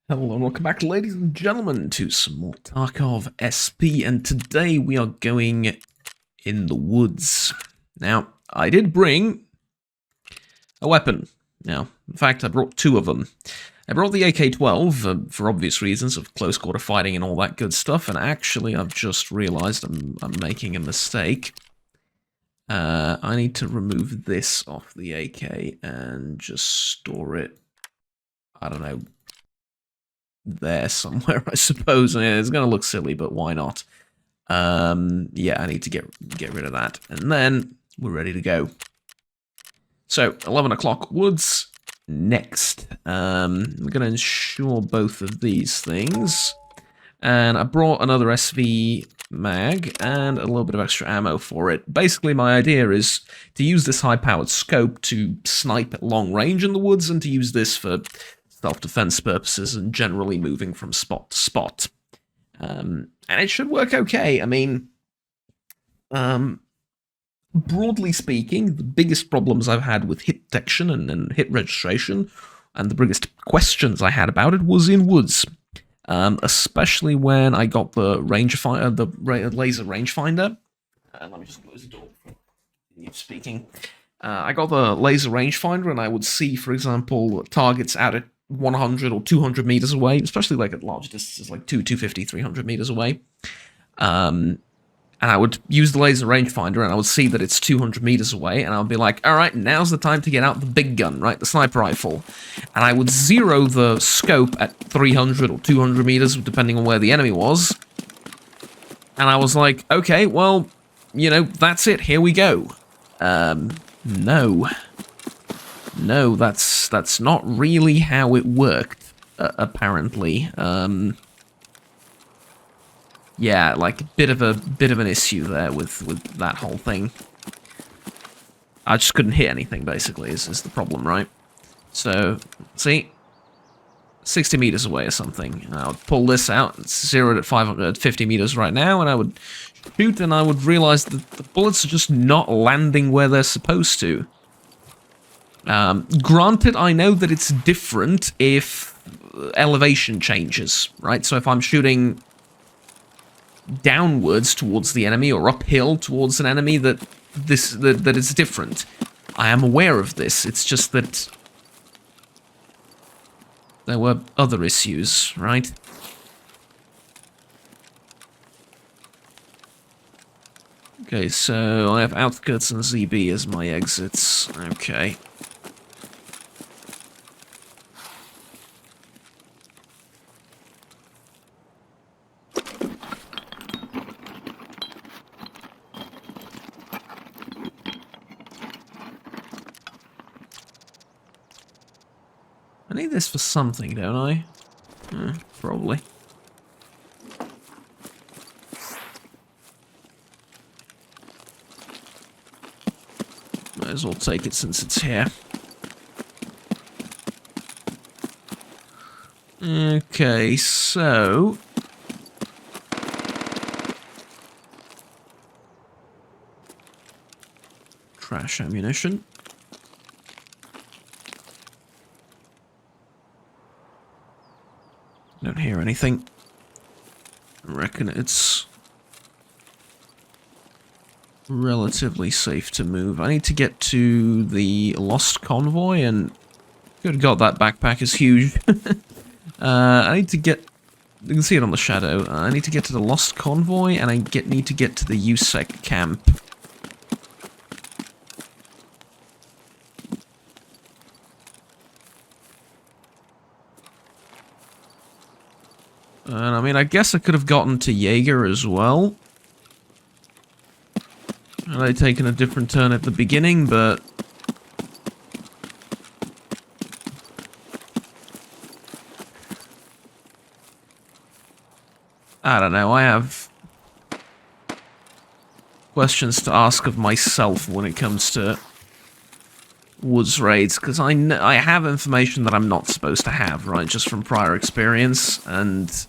Hello and welcome back, ladies and gentlemen, to some more Tarkov SP, and today we are going in the woods. Now, I did bring a weapon. Now, in fact, I brought two of them. I brought the AK-12 for obvious reasons of close quarter fighting and all that good stuff, and actually I've just realized I'm making a mistake. I need to remove this off the AK and just store it, I don't know, there somewhere, I suppose. Yeah, it's gonna look silly, but why not? Yeah, I need to get rid of that, and then we're ready to go. So 11 o'clock woods next. We're gonna ensure both of these things, and I brought another SV mag and a little bit of extra ammo for it. Basically, my idea is to use this high-powered scope to snipe at long range in the woods, and to use this for self-defense purposes and generally moving from spot to spot. And it should work okay. I mean, broadly speaking, the biggest problems I've had with hit detection and hit registration, and the biggest questions I had about it, was in woods. Especially when I got the laser rangefinder. Let me just close the door before you speaking. I got the laser rangefinder, and I would see, for example, targets out at 100 or 200 meters away, especially like at large distances, like 250, 300 meters away. And I would use the laser rangefinder, and I would see that it's 200 meters away, and I would be like, all right, now's the time to get out the big gun, right, the sniper rifle. And I would zero the scope at 300 or 200 meters, depending on where the enemy was. And I was like, okay, well, you know, that's it, here we go. No. No, that's not really how it worked, apparently. Yeah, like a bit of an issue there with that whole thing. I just couldn't hit anything, basically, is the problem, right? So, see, 60 meters away or something, and I would pull this out. It's zeroed at 550 meters right now, and I would shoot, and I would realize that the bullets are just not landing where they're supposed to. Granted, I know that it's different if elevation changes, right? So if I'm shooting downwards towards the enemy or uphill towards an enemy, that it's different. I am aware of this. It's just that there were other issues, right? Okay, so I have outskirts and ZB as my exits. Okay. I need this for something, don't I? Probably. Might as well take it since it's here. Okay, so... trash ammunition. Don't hear anything. I reckon it's relatively safe to move. I need to get to the lost convoy, and good God, that backpack is huge. I need to get... you can see it on the shadow. I need to get to the lost convoy, and I need to get to the USEC camp. And I mean, I guess I could have gotten to Jaeger as well. And I'd taken a different turn at the beginning, but... I don't know, I have questions to ask of myself when it comes to woods raids, because I have information that I'm not supposed to have, right, just from prior experience, and...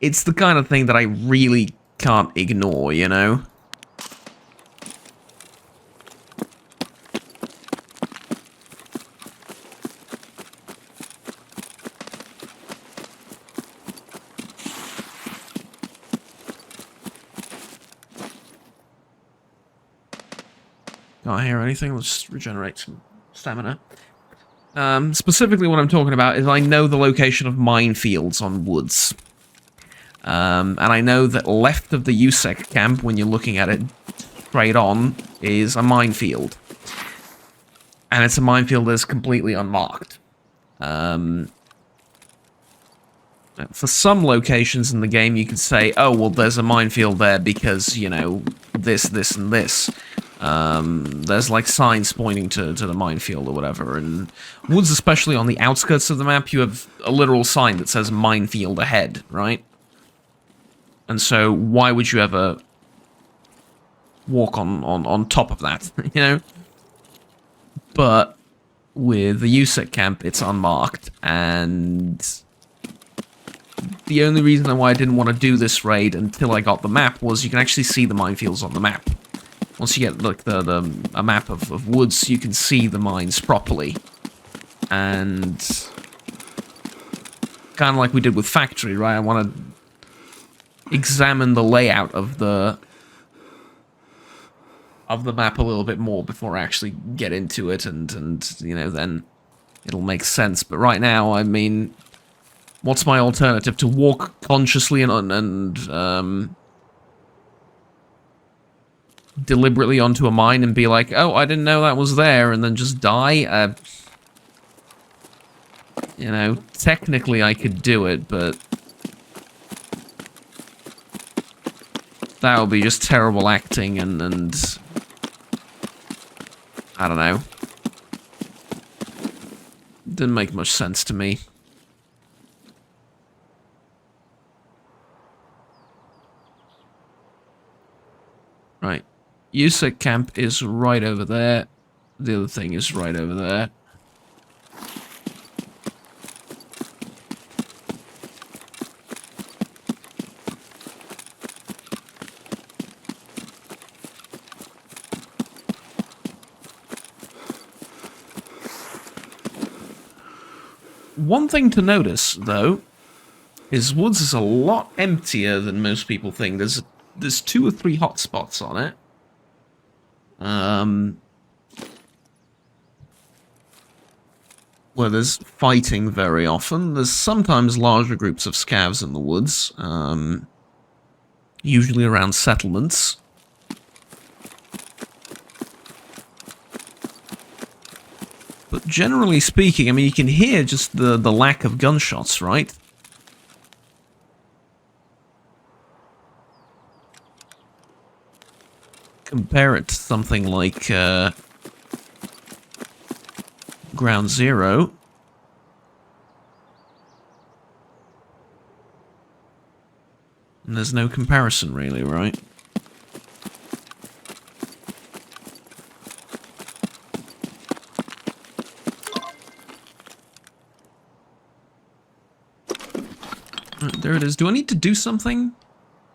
it's the kind of thing that I really can't ignore, you know? Can't hear anything. Let's just regenerate some stamina. Specifically what I'm talking about is I know the location of minefields on woods. And I know that left of the USEC camp, when you're looking at it straight on, is a minefield. And it's a minefield that's completely unmarked. For some locations in the game, you could say, oh, well, there's a minefield there because, you know, this, and this. There's, like, signs pointing to the minefield or whatever. And woods, especially on the outskirts of the map, you have a literal sign that says minefield ahead, right? And so, why would you ever walk on top of that, you know? But with the USEC camp, it's unmarked, and the only reason why I didn't want to do this raid until I got the map was you can actually see the minefields on the map. Once you get like a map of woods, you can see the mines properly. And kind of like we did with Factory, right? I want to examine the layout of the map a little bit more before I actually get into it, and you know, then it'll make sense. But right now, I mean, what's my alternative? To walk consciously and deliberately onto a mine and be like, oh, I didn't know that was there, and then just die? You know, technically I could do it, but that would be just terrible acting, and I don't know. Didn't make much sense to me. Right. USEC camp is right over there. The other thing is right over there. One thing to notice, though, is woods is a lot emptier than most people think. There's 2 or 3 hotspots on it. Where there's fighting very often. There's sometimes larger groups of scavs in the woods. Usually around settlements. But generally speaking, I mean, you can hear just the lack of gunshots, right? Compare it to something like Ground Zero. And there's no comparison, really, right? There it is. Do I need to do something?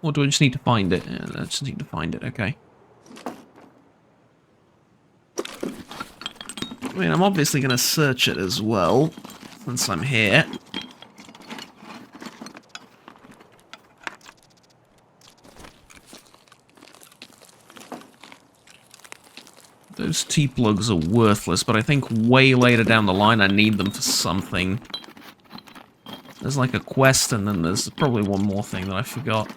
Or do I just need to find it? Yeah, I just need to find it, okay. I mean, I'm obviously going to search it as well, since I'm here. Those T-plugs are worthless, but I think way later down the line I need them for something. There's like a quest, and then there's probably one more thing that I forgot.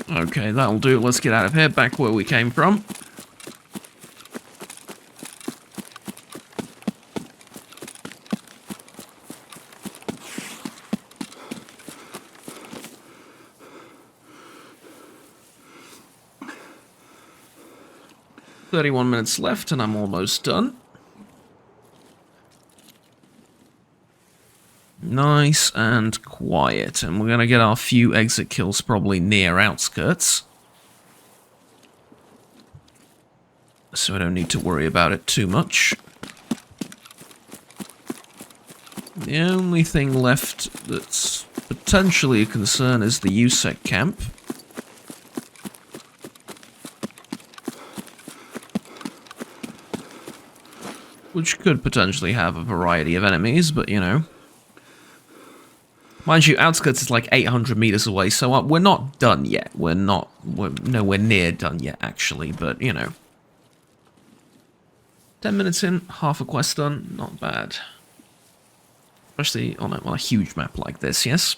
Okay, that'll do. Let's get out of here, back where we came from. "31 minutes left, and I'm almost done." Nice and quiet, and we're going to get our few exit kills probably near outskirts. So I don't need to worry about it too much. The only thing left that's potentially a concern is the USEC camp. which could potentially have a variety of enemies, but you know. Mind you, Outskirts is like 800 meters away, so we're not done yet. We're nowhere near done yet, actually, but you know. 10 minutes in, half a quest done, not bad. Especially on a huge map like this, yes?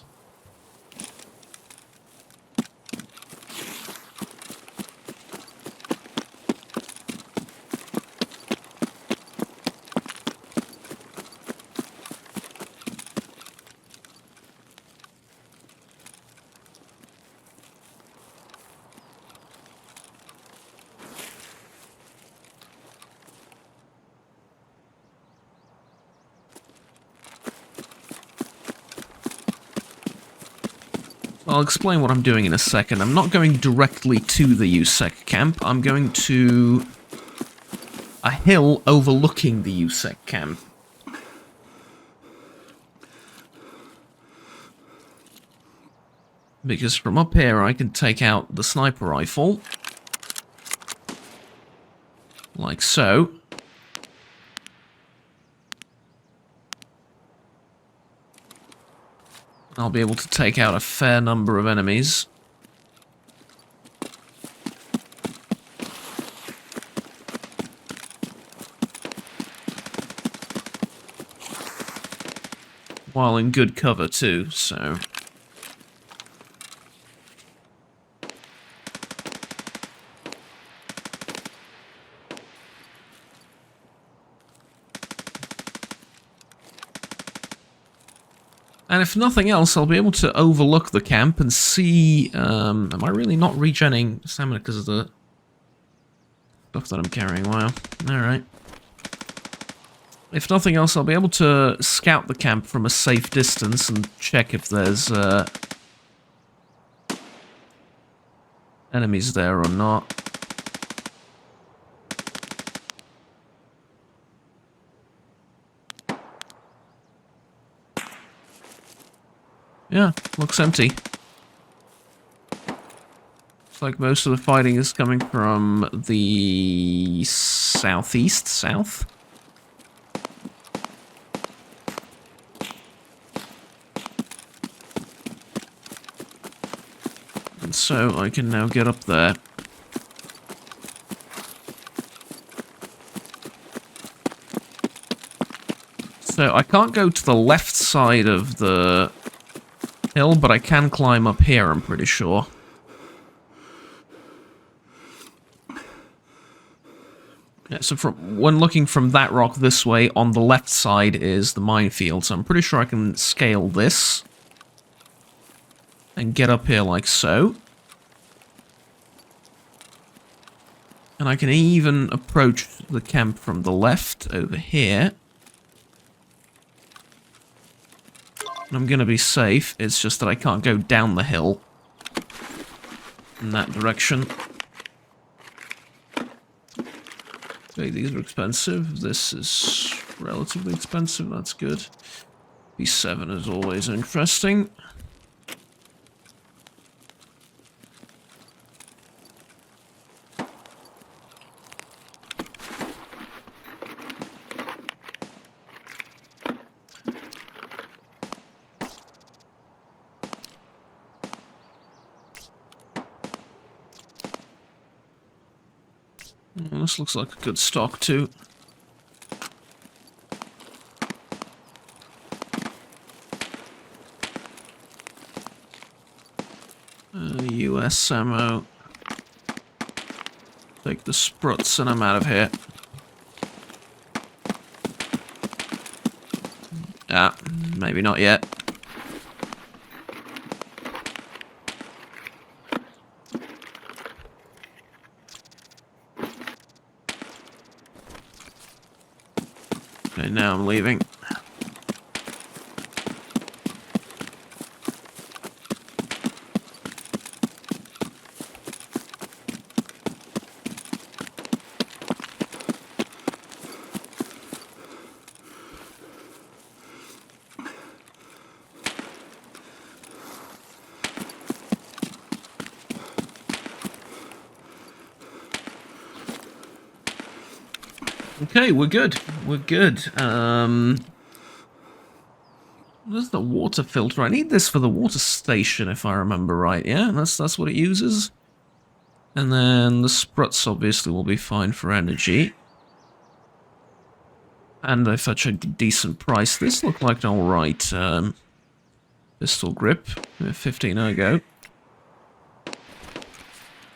I'll explain what I'm doing in a second. I'm not going directly to the USEC camp. I'm going to a hill overlooking the USEC camp. Because from up here I can take out the sniper rifle. Like so. I'll be able to take out a fair number of enemies. While in good cover too, so... And if nothing else, I'll be able to overlook the camp and see... am I really not regenerating stamina because of the stuff that I'm carrying? Wow. Alright. If nothing else, I'll be able to scout the camp from a safe distance and check if there's enemies there or not. Yeah, looks empty. Looks like most of the fighting is coming from the southeast, south. And so I can now get up there. So I can't go to the left side of the hill, but I can climb up here, I'm pretty sure. Yeah, so when looking from that rock this way, on the left side is the minefield, so I'm pretty sure I can scale this and get up here like so. And I can even approach the camp from the left over here. I'm going to be safe, it's just that I can't go down the hill in that direction. Okay, these are expensive. This is relatively expensive, that's good. B7 is always interesting. This looks like a good stock too. US ammo. Take the spruts and I'm out of here. Ah, maybe not yet. Okay, now I'm leaving. Okay, we're good. we're good. There's the water filter. I need this for the water station, if I remember right. Yeah, that's what it uses. And then the spruts obviously will be fine for energy. And they fetch a decent price. This looked like an alright pistol grip. 15 ergo.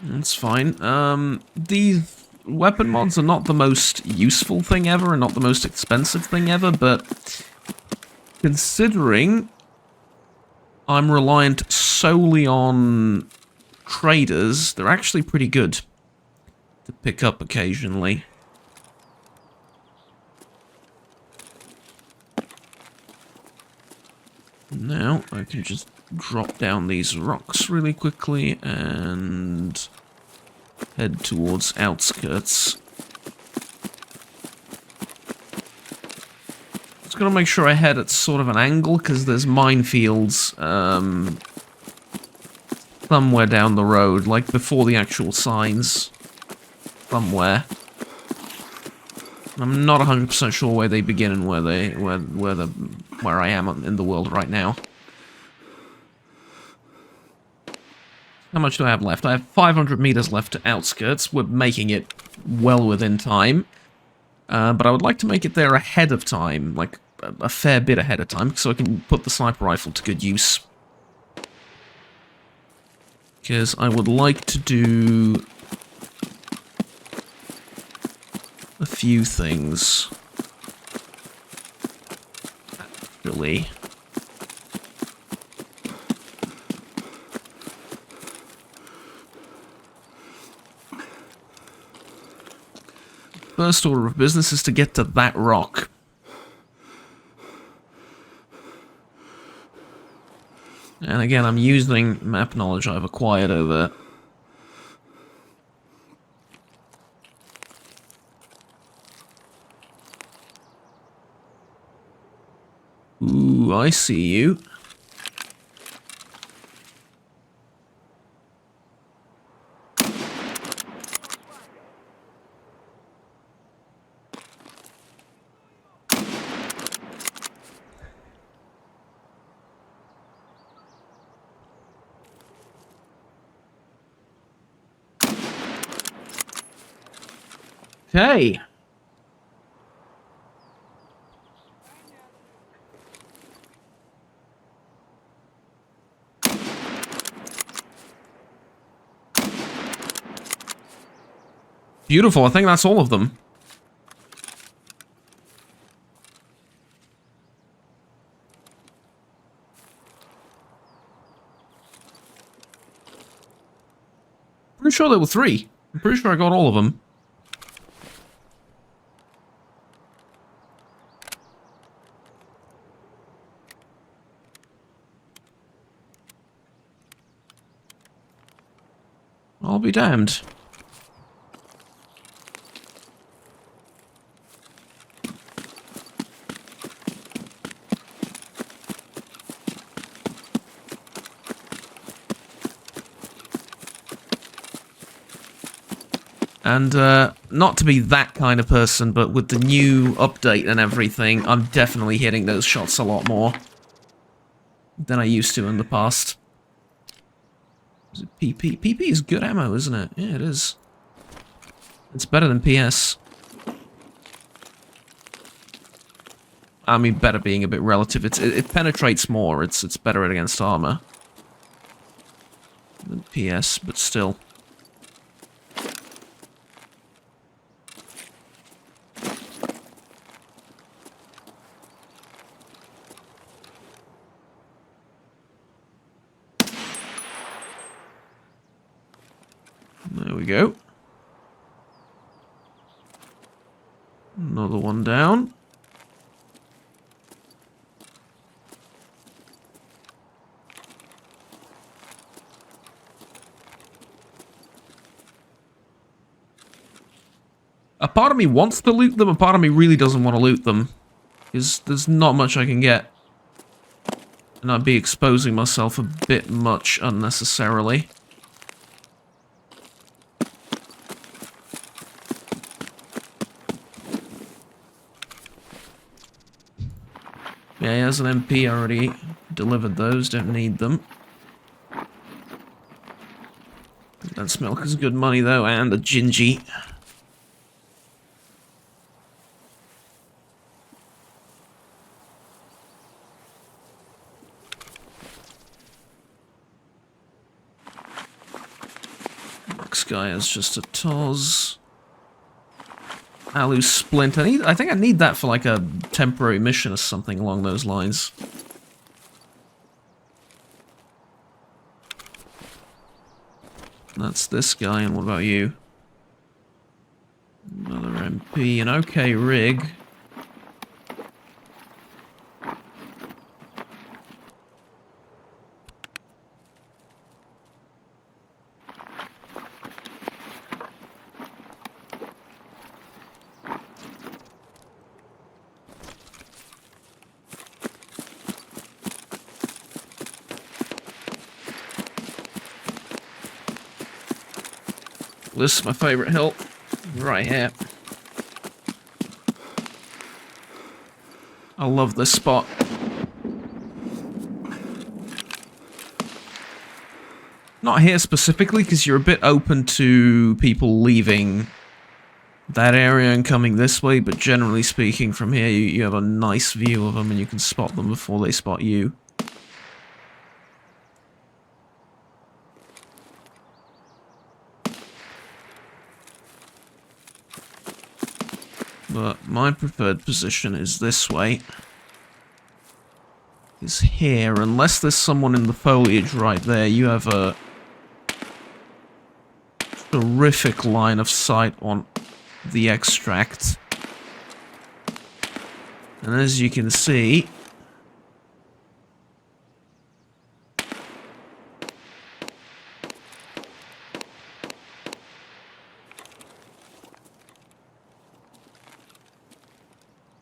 That's fine. These weapon mods are not the most useful thing ever and not the most expensive thing ever, but considering I'm reliant solely on traders, they're actually pretty good to pick up occasionally. Now I can just drop down these rocks really quickly and head towards outskirts. Just gotta make sure I head at sort of an angle because there's minefields somewhere down the road, like before the actual signs. Somewhere. I'm not 100% sure where they begin and where I am in the world right now. How much do I have left? I have 500 meters left to outskirts. We're making it well within time. But I would like to make it there ahead of time, like a fair bit ahead of time, so I can put the sniper rifle to good use. Because I would like to do a few things. Actually. First order of business is to get to that rock. And again, I'm using map knowledge I've acquired over. Ooh, I see you. Okay. Beautiful, I think that's all of them. Pretty sure there were 3. I'm pretty sure I got all of them. I'll be damned. And, not to be that kind of person, but with the new update and everything, I'm definitely hitting those shots a lot more than I used to in the past. Is it PP? PP is good ammo, isn't it? Yeah, it is. It's better than PS. I mean, better being a bit relative. It penetrates more. It's better against armor than PS, but still. There we go. Another one down. A part of me wants to loot them, a part of me really doesn't want to loot them. Because there's not much I can get. And I'd be exposing myself a bit much unnecessarily. Yeah, he has an MP already. Delivered those, don't need them. That milk is good money though, and a gingy. Next guy is just a Toz. Alu Splint. I think I need that for like a temporary mission or something along those lines. That's this guy, and what about you? Another MP, an okay rig. This is my favorite hill, right here. I love this spot. Not here specifically, because you're a bit open to people leaving that area and coming this way, but generally speaking, from here you have a nice view of them and you can spot them before they spot you. But my preferred position is this way. Is here. Unless there's someone in the foliage right there, you have a terrific line of sight on the extract. And as you can see,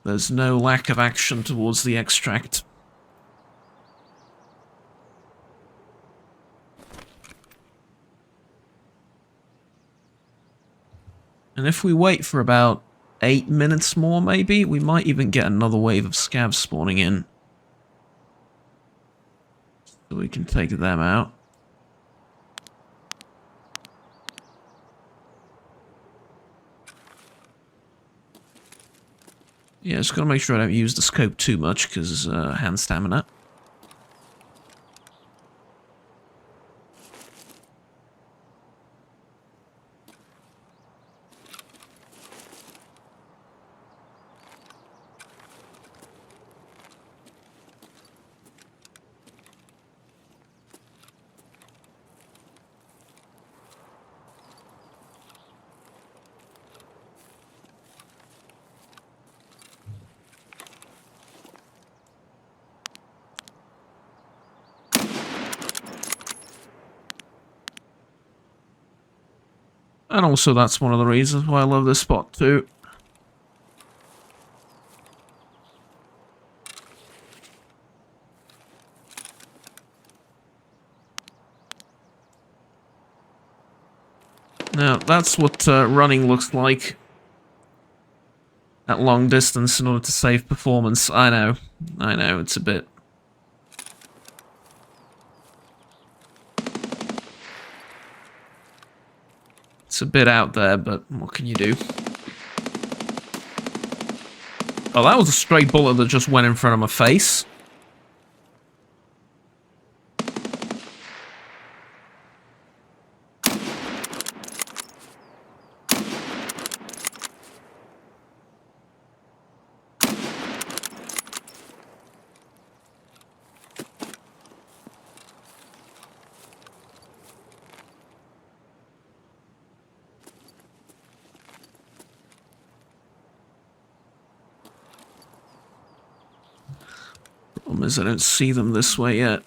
there's no lack of action towards the extract. And if we wait for about 8 minutes more, maybe, we might even get another wave of scavs spawning in. So we can take them out. Yeah, just gotta make sure I don't use the scope too much, because hand stamina. And also that's one of the reasons why I love this spot too. Now, that's what running looks like at long distance in order to save performance. I know, it's a bit... It's a bit out there, but what can you do? Oh, that was a stray bullet that just went in front of my face. Problem is I don't see them this way yet.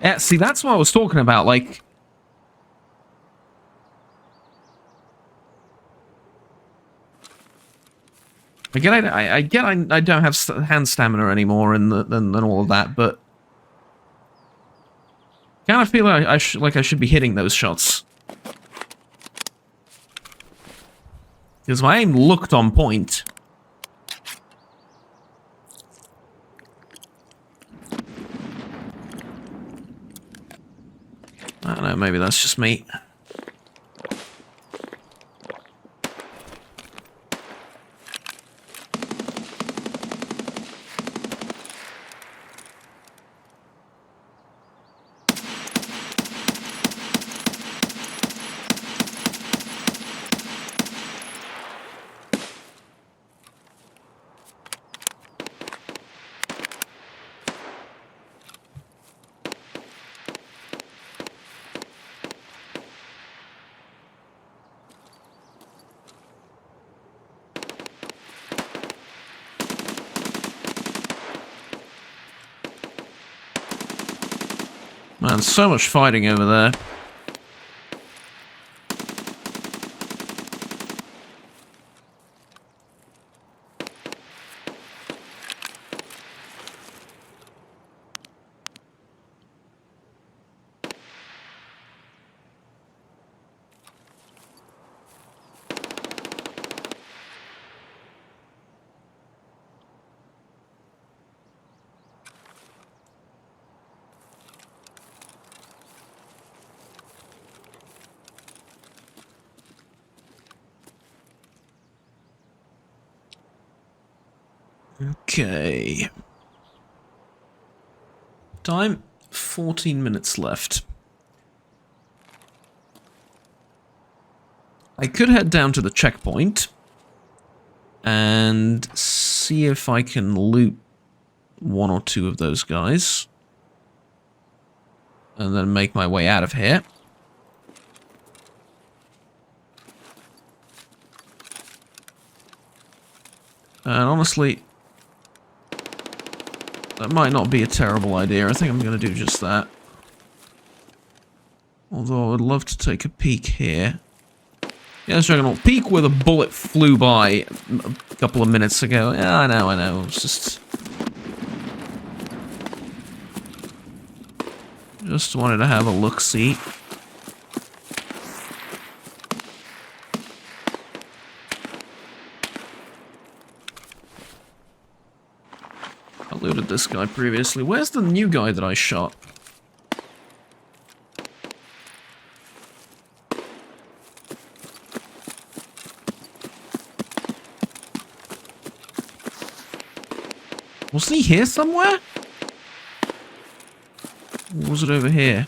Yeah, see, that's what I was talking about, like... I get I don't have hand stamina anymore and all of that, but I kind of feel like I should be hitting those shots. Because my aim looked on point. I don't know, maybe that's just me. Man, so much fighting over there. Okay. Time, 14 minutes left. I could head down to the checkpoint and see if I can loot one or two of those guys. And then make my way out of here. And honestly, that might not be a terrible idea. I think I'm going to do just that. Although I would love to take a peek here. Yes, Juggernaut. Peek where the bullet flew by a couple of minutes ago. Yeah, I know. It's just wanted to have a look-see. I looted this guy previously. Where's the new guy that I shot? Wasn't he here somewhere? Or was it over here?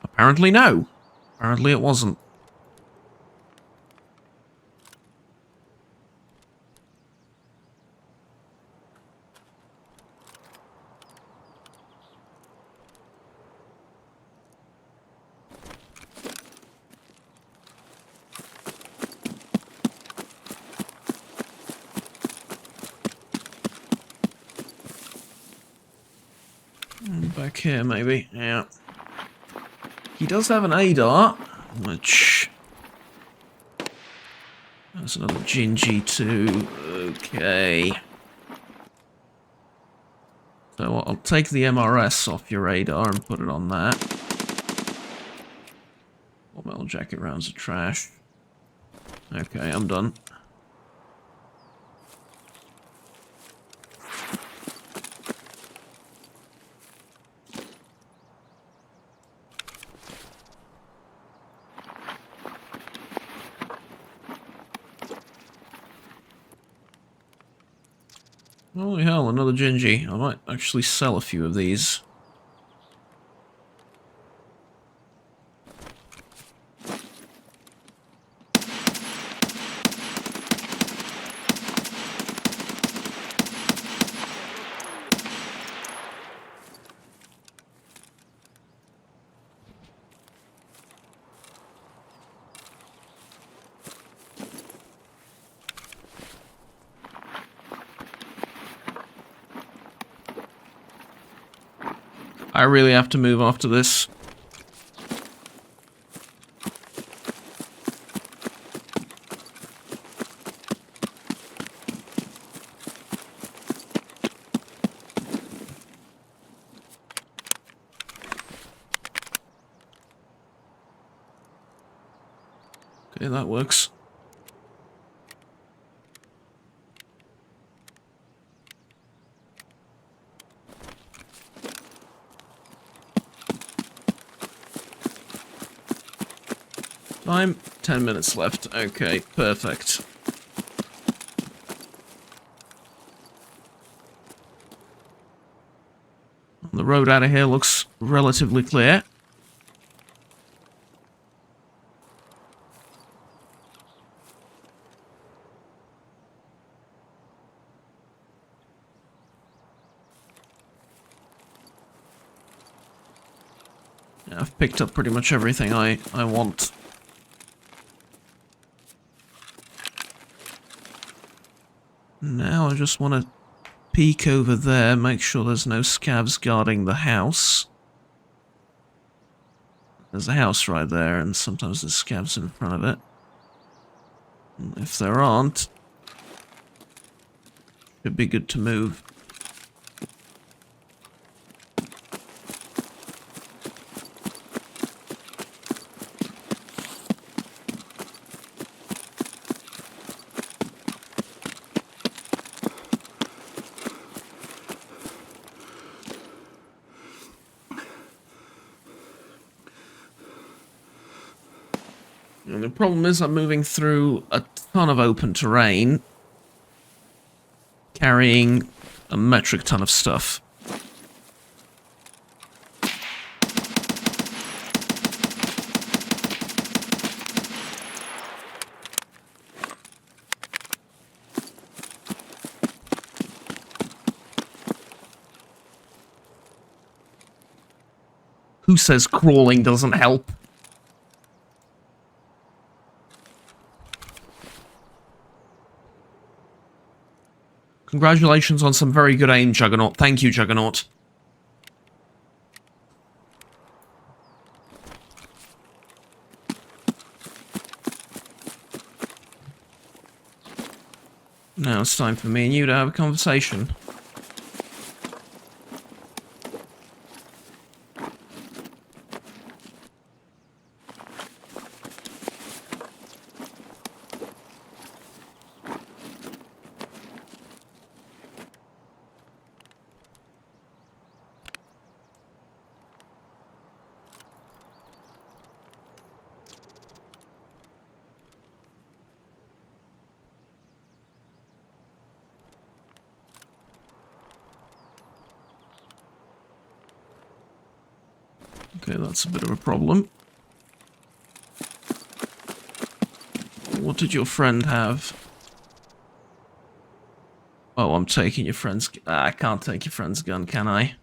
Apparently no. Apparently it wasn't. Back here, maybe. Yeah. He does have an ADAR, which... That's another Gingy too. Okay. So I'll take the MRS off your radar and put it on that. What metal jacket rounds of trash. Okay, I'm done. Holy hell, another Gingy. I might actually sell a few of these. I really have to move after this. Okay, that works. Time, 10 minutes left. Okay, perfect. The road out of here looks relatively clear. Yeah, I've picked up pretty much everything I want. Now I just want to peek over there, make sure there's no scavs guarding the house. There's a house right there, and sometimes there's scavs in front of it. And if there aren't, it'd be good to move. And the problem is I'm moving through a ton of open terrain, carrying a metric ton of stuff. Who says crawling doesn't help? Congratulations on some very good aim, Juggernaut. Thank you, Juggernaut. Now it's time for me and you to have a conversation. Okay, that's a bit of a problem. What did your friend have? Oh, I'm taking your friend's... I can't take your friend's gun, can I?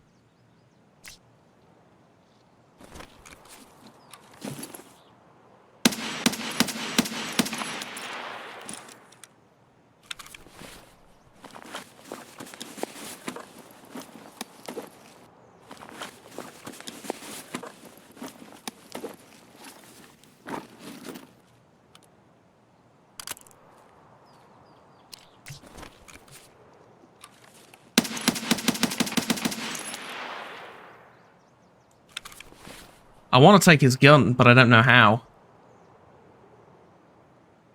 I want to take his gun, but I don't know how.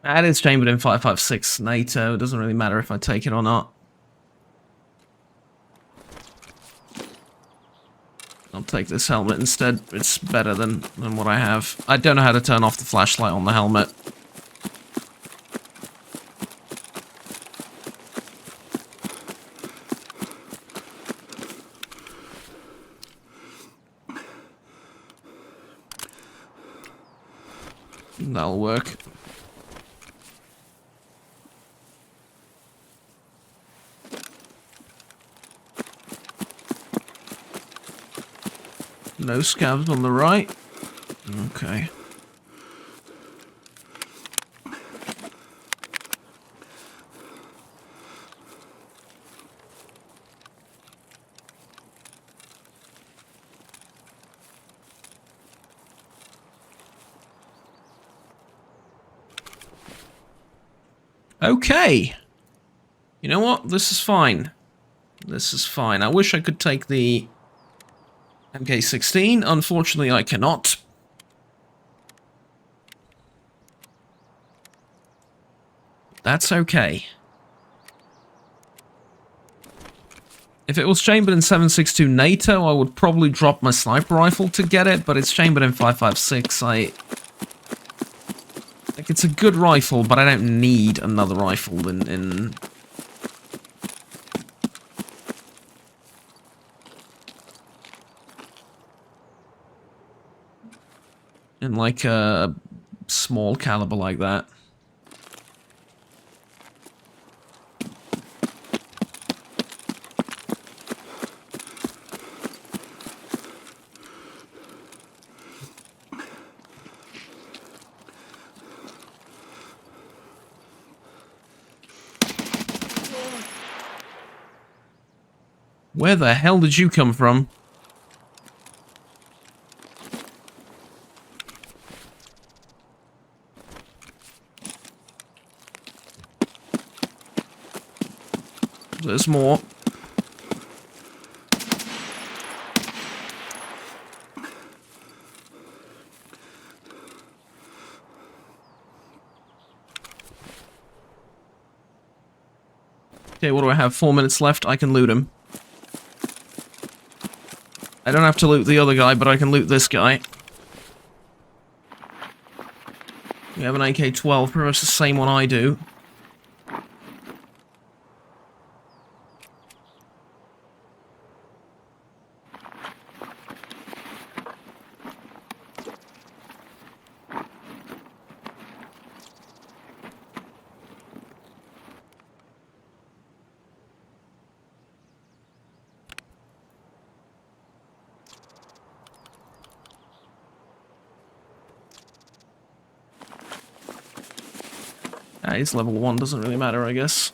It is chambered in 5.56 NATO. It doesn't really matter if I take it or not. I'll take this helmet instead. It's better than what I have. I don't know how to turn off the flashlight on the helmet. That'll work. No scavs on the right. Okay. Okay. You know what? This is fine. This is fine. I wish I could take the MK16. Unfortunately, I cannot. That's okay. If it was chambered in 7.62 NATO, I would probably drop my sniper rifle to get it, but it's chambered in 5.56. Like, it's a good rifle, but I don't need another rifle in like a small caliber like that. Where the hell did you come from? There's more. Okay, what do I have? 4 minutes left. I can loot him. I don't have to loot the other guy, but I can loot this guy. We have an AK-12, pretty much the same one I do. He's level 1, doesn't really matter, I guess.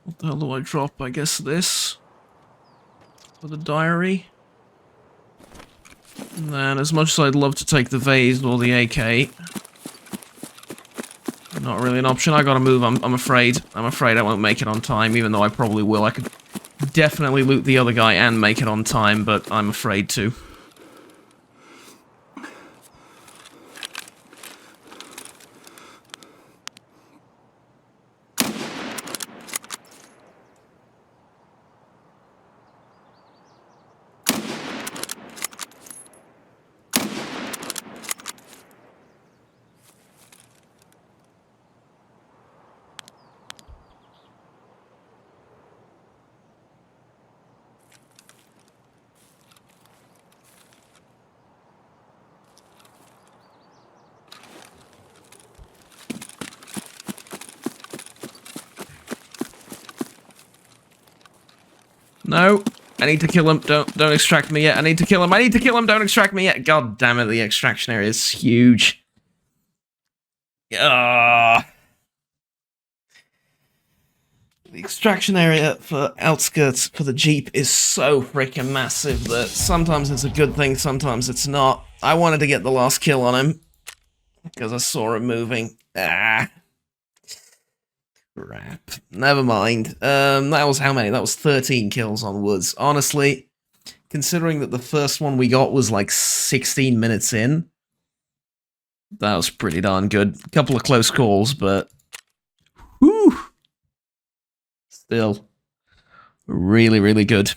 What the hell do I drop? I guess this. For the diary. And then, as much as I'd love to take the vase or the AK, not really an option. I gotta move, I'm afraid. I'm afraid I won't make it on time, even though I probably will. I could definitely loot the other guy and make it on time, but I'm afraid to. No, I need to kill him. Don't extract me yet. I need to kill him. I need to kill him. Don't extract me yet. God damn it, the extraction area is huge. The extraction area for outskirts for the Jeep is so freaking massive that sometimes it's a good thing, sometimes it's not. I wanted to get the last kill on him because I saw him moving. Crap. Never mind. That was how many? That was 13 kills on Woods. Honestly, considering that the first one we got was like 16 minutes in, that was pretty darn good. A couple of close calls, but whew, still really, really good.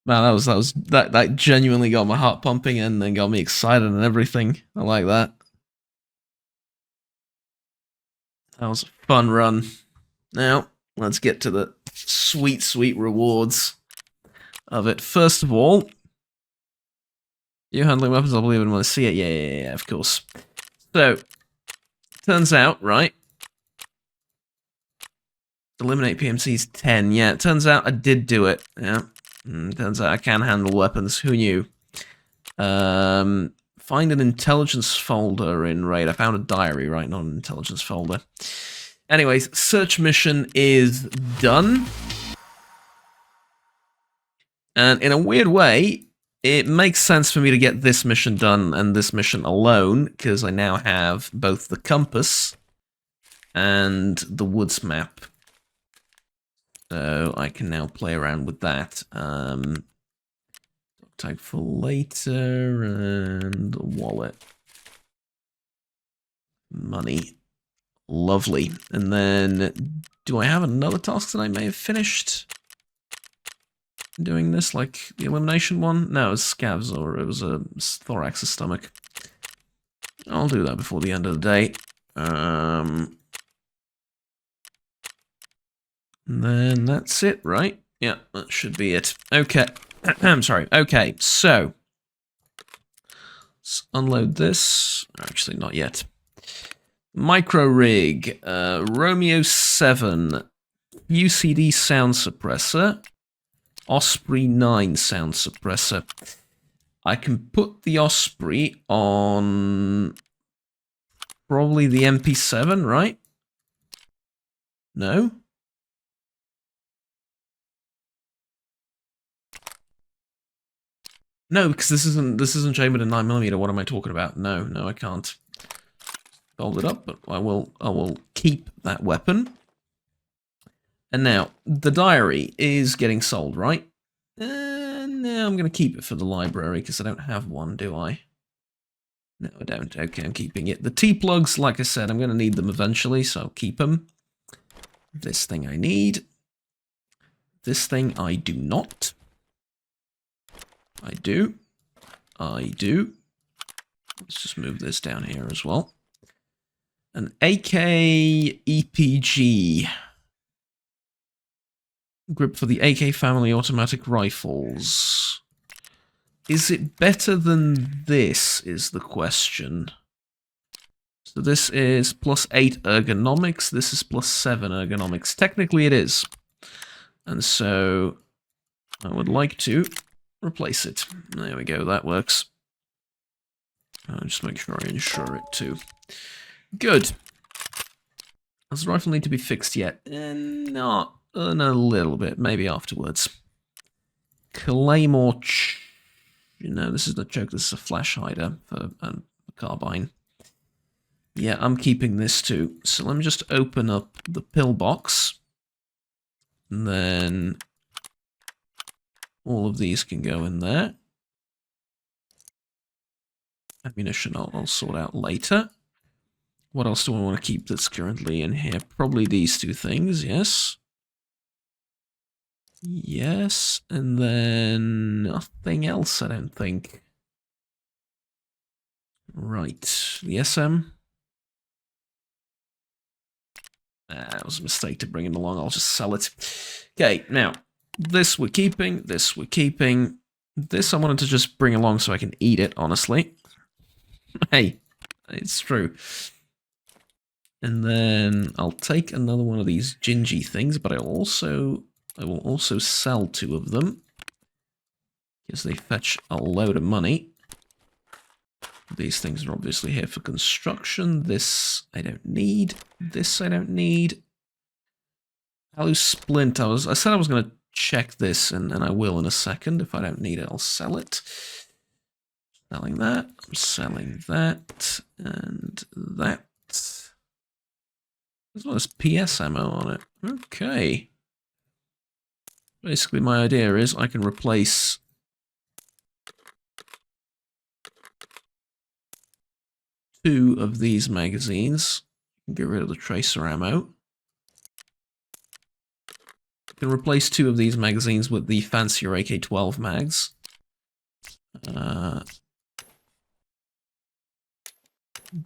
Man, that genuinely got my heart pumping and then got me excited and everything. I like that. That was a fun run. Now, let's get to the sweet, sweet rewards of it. First of all, you handling weapons, I believe I want to see it. Yeah, of course. So, turns out, right? Eliminate PMCs 10. Yeah, it turns out I did do it. Yeah. Turns out I can handle weapons. Who knew? Find an intelligence folder in RAID. I found a diary, right? Not an intelligence folder. Anyways, search mission is done. And in a weird way, it makes sense for me to get this mission done and this mission alone, because I now have both the compass and the woods map. So I can now play around with that. Tag for later, and the wallet. Money. Lovely. And then, do I have another task that I may have finished doing this, like the elimination one? No, it was scavs, or it was a thorax's stomach. I'll do that before the end of the day. And then that's it, right? Yeah, that should be it. Okay. I'm sorry. Okay, so let's unload this. Actually, not yet. Micro rig, Romeo 7, UCD sound suppressor, Osprey 9 sound suppressor. I can put the Osprey on probably the MP7, right? No? No, because this isn't chambered in 9mm. What am I talking about? No, I can't. Hold it up, but I will keep that weapon. And now the diary is getting sold, right? No, I'm going to keep it for the library because I don't have one, do I? No, I don't. Okay, I'm keeping it. The T-plugs, like I said, I'm going to need them eventually, so I'll keep them. This thing I need. This thing I do not. I do. I do. Let's just move this down here as well. An AK EPG. Grip for the AK family automatic rifles. Is it better than this, is the question. So this is +8 ergonomics, this is +7 ergonomics. Technically it is. And so I would like to replace it. There we go, that works. I'll just make sure I insure it too. Good. Does the rifle need to be fixed yet? Not in a little bit, maybe afterwards. Claymore... No, this is the choke, this is a flash hider for a carbine. Yeah, I'm keeping this too. So let me just open up the pillbox. And then all of these can go in there. Ammunition I'll sort out later. What else do I want to keep that's currently in here? Probably these two things, yes. Yes, and then nothing else, I don't think. Right, the SM. That was a mistake to bring it along, I'll just sell it. Okay, now, this we're keeping, this we're keeping. This I wanted to just bring along so I can eat it, honestly. Hey, it's true. And then I'll take another one of these gingy things, but I will also sell 2 of them, because they fetch a load of money. These things are obviously here for construction. This I don't need. This I don't need. Alu splint. I said I was going to check this, and I will in a second. If I don't need it, I'll sell it. Selling that. I'm selling that. And that. As well as PS ammo on it. Okay. Basically, my idea is I can replace 2 of these magazines. Get rid of the tracer ammo. I can replace 2 of these magazines with the fancier AK-12 mags.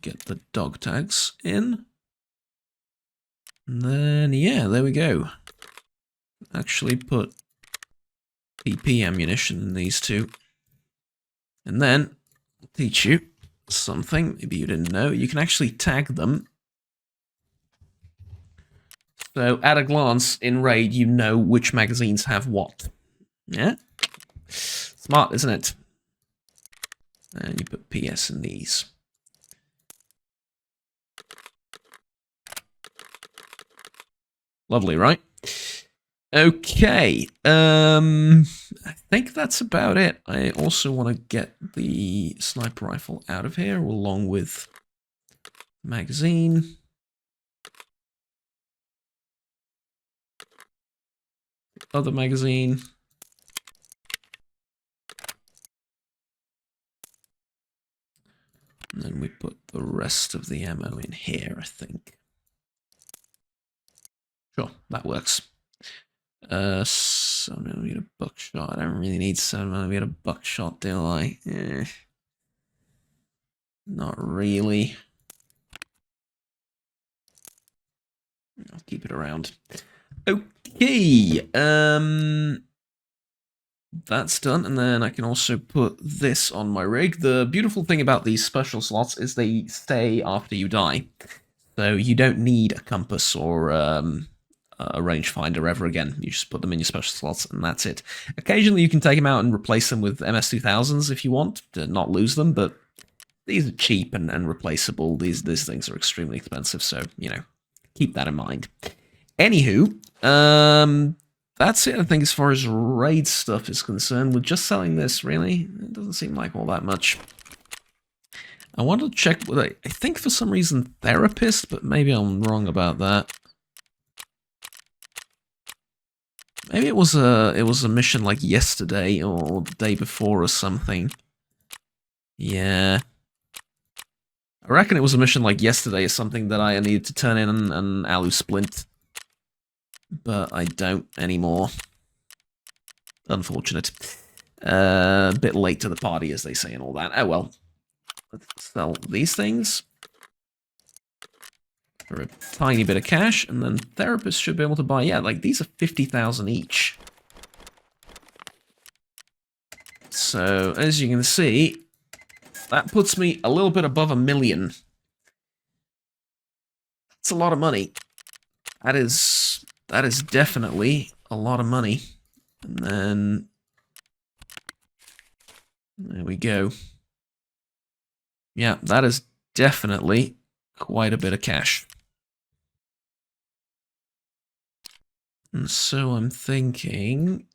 Get the dog tags in. And then, yeah, there we go. Actually put PP ammunition in these 2. And then, I'll teach you something maybe you didn't know. You can actually tag them. So, at a glance, in Raid, you know which magazines have what. Yeah? Smart, isn't it? And you put PS in these. Lovely, right? Okay, I think that's about it. I also want to get the sniper rifle out of here, along with magazine. Other magazine. And then we put the rest of the ammo in here, I think. Sure, that works. 7mm buckshot. I don't really need 7mm buckshot, do I? Not really. I'll keep it around. Okay. That's done, and then I can also put this on my rig. The beautiful thing about these special slots is they stay after you die. So you don't need a compass or a rangefinder ever again. You just put them in your special slots, and that's it. Occasionally you can take them out and replace them with MS-2000s if you want, to not lose them, but these are cheap and replaceable. These things are extremely expensive, so, you know, keep that in mind. Anywho, that's it, I think, as far as raid stuff is concerned. We're just selling this, really? It doesn't seem like all that much. I wanted to check with, I think for some reason, therapist, but maybe I'm wrong about that. Maybe it was a mission like yesterday or the day before or something. Yeah. I reckon it was a mission like yesterday or something that I needed to turn in an alu splint. But I don't anymore. Unfortunate. A bit late to the party, as they say, and all that. Oh well. Let's sell these things for a tiny bit of cash, and then therapists should be able to buy, yeah, like, these are 50,000 each. So, as you can see, that puts me a little bit above $1 million. That's a lot of money. That is definitely a lot of money. And then there we go. Yeah, that is definitely quite a bit of cash. And so I'm thinking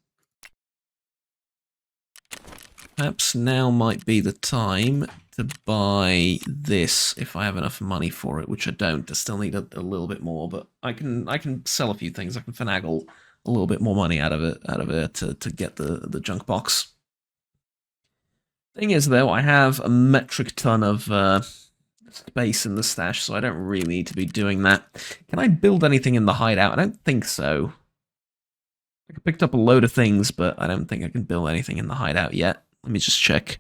perhaps now might be the time to buy this if I have enough money for it, which I don't. I still need a little bit more, but I can sell a few things. I can finagle a little bit more money out of it to get the junk box. Thing is, though, I have a metric ton of space in the stash, so I don't really need to be doing that. Can I build anything in the hideout? I don't think so. I picked up a load of things, but I don't think I can build anything in the hideout yet. Let me just check.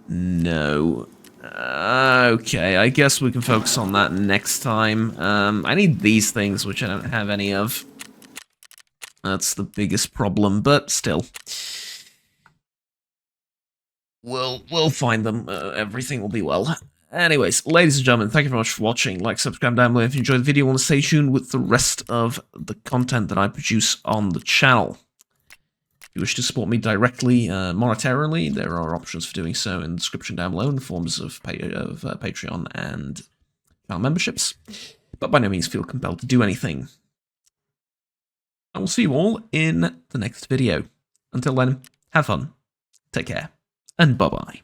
No. Okay, I guess we can focus on that next time. I need these things, which I don't have any of. That's the biggest problem, but still. We'll find them. Everything will be well. Anyways, ladies and gentlemen, thank you very much for watching. Like, subscribe down below if you enjoyed the video. Want to stay tuned with the rest of the content that I produce on the channel. If you wish to support me directly, monetarily, there are options for doing so in the description down below in the forms of Patreon and channel memberships. But by no means feel compelled to do anything. I will see you all in the next video. Until then, have fun, take care, and bye-bye.